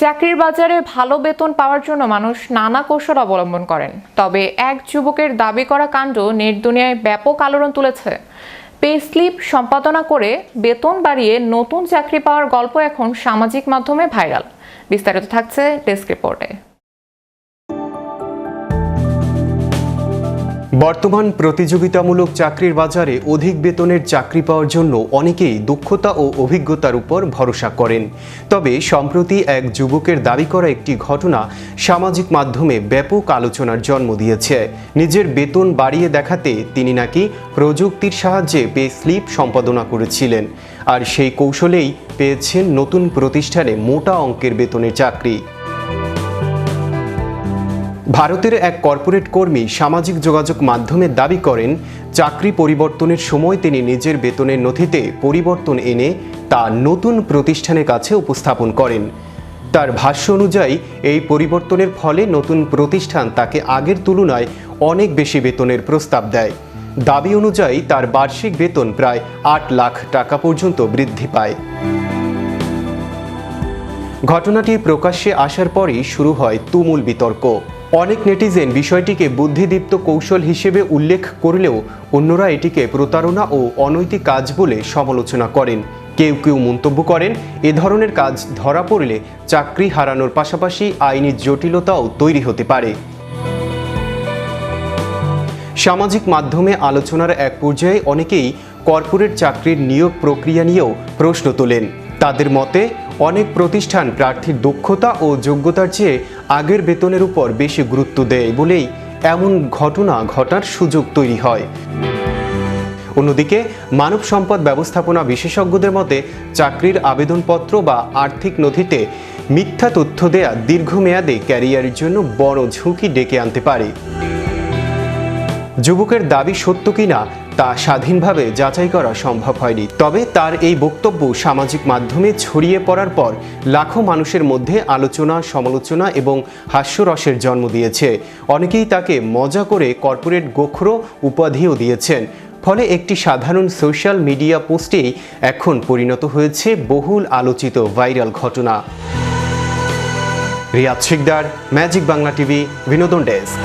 চাকরির বাজারে ভালো বেতন পাওয়ার জন্য মানুষ নানা কৌশল অবলম্বন করেন। তবে এক যুবকের দাবি করা কাণ্ড নেট দুনিয়ায় ব্যাপক আলোড়ন তুলেছে। পে স্লিপ সম্পাদনা করে বেতন বাড়িয়ে নতুন চাকরি পাওয়ার গল্প এখন সামাজিক মাধ্যমে ভাইরাল। বিস্তারিত থাকছে ডেস্ক রিপোর্টে। বর্তমান প্রতিযোগিতামূলক চাকরির বাজারে অধিক বেতনের চাকরি পাওয়ার জন্য অনেকেই দক্ষতা ও অভিজ্ঞতার উপর ভরসা করেন। তবে সম্প্রতি এক যুবকের দাবি করা একটি ঘটনা সামাজিক মাধ্যমে ব্যাপক আলোচনার জন্ম দিয়েছে। নিজের বেতন বাড়িয়ে দেখাতে তিনি নাকি প্রযুক্তির সাহায্যে পে স্লিপ সম্পাদনা করেছিলেন, আর সেই কৌশলেই পেয়েছেন নতুন প্রতিষ্ঠানে মোটা অঙ্কের বেতনের চাকরি। ভারতের এক কর্পোরেট কর্মী সামাজিক যোগাযোগ মাধ্যমে দাবি করেন, চাকরি পরিবর্তনের সময় তিনি নিজের বেতনের নথিতে পরিবর্তন এনে তা নতুন প্রতিষ্ঠানের কাছে উপস্থাপন করেন। তার ভাষ্য অনুযায়ী এই পরিবর্তনের ফলে নতুন প্রতিষ্ঠান তাকে আগের তুলনায় অনেক বেশি বেতনের প্রস্তাব দেয়। দাবি অনুযায়ী তার বার্ষিক বেতন প্রায় ৮ লাখ টাকা পর্যন্ত বৃদ্ধি পায়। ঘটনাটি প্রকাশ্যে আসার পরই শুরু হয় তুমুল বিতর্ক। অনেক নেটিজেন বিষয়টিকে বুদ্ধিদীপ্ত কৌশল হিসেবে উল্লেখ করলেও অন্যরা এটিকে প্রতারণা ও অনৈতিক কাজ বলে সমালোচনা করেন। কেউ কেউ মন্তব্য করেন, এ ধরনের কাজ ধরা পড়লে চাকরি হারানোর পাশাপাশি আইনি জটিলতাও তৈরি হতে পারে। সামাজিক মাধ্যমে আলোচনার এক পর্যায়ে অনেকেই কর্পোরেট চাকরির নিয়োগ প্রক্রিয়া নিয়েও প্রশ্ন তোলেন। তাদের মতে, অনেক প্রতিষ্ঠান প্রার্থীর দক্ষতা ও যোগ্যতার চেয়ে আগের বেতনের উপর বেশি গুরুত্ব দেয় বলেই এমন ঘটনা ঘটার সুযোগ তৈরি হয়। অন্যদিকে মানব সম্পদ ব্যবস্থাপনা বিশেষজ্ঞদের মতে, চাকরির আবেদনপত্র বা আর্থিক নথিতে মিথ্যা তথ্য দেয়া দীর্ঘমেয়াদে ক্যারিয়ারের জন্য বড় ঝুঁকি ডেকে আনতে পারে। যুবকের দাবি সত্য কিনা তা স্বাধীনভাবে যাচাই করা সম্ভব হয়নি। তবে তার এই বক্তব্য সামাজিক মাধ্যমে ছড়িয়ে পড়ার পর লাখো মানুষের মধ্যে আলোচনা, সমালোচনা এবং হাস্যরসের জন্ম দিয়েছে। অনেকেই তাকে মজা করে কর্পোরেট গোখরো উপাধিও দিয়েছেন। ফলে একটি সাধারণ সোশ্যাল মিডিয়া পোস্টেই এখন পরিণত হয়েছে বহুল আলোচিত ভাইরাল ঘটনা। রিয়াদ শিকদার, ম্যাজিক বাংলা টিভি, বিনোদন ডেস্ক।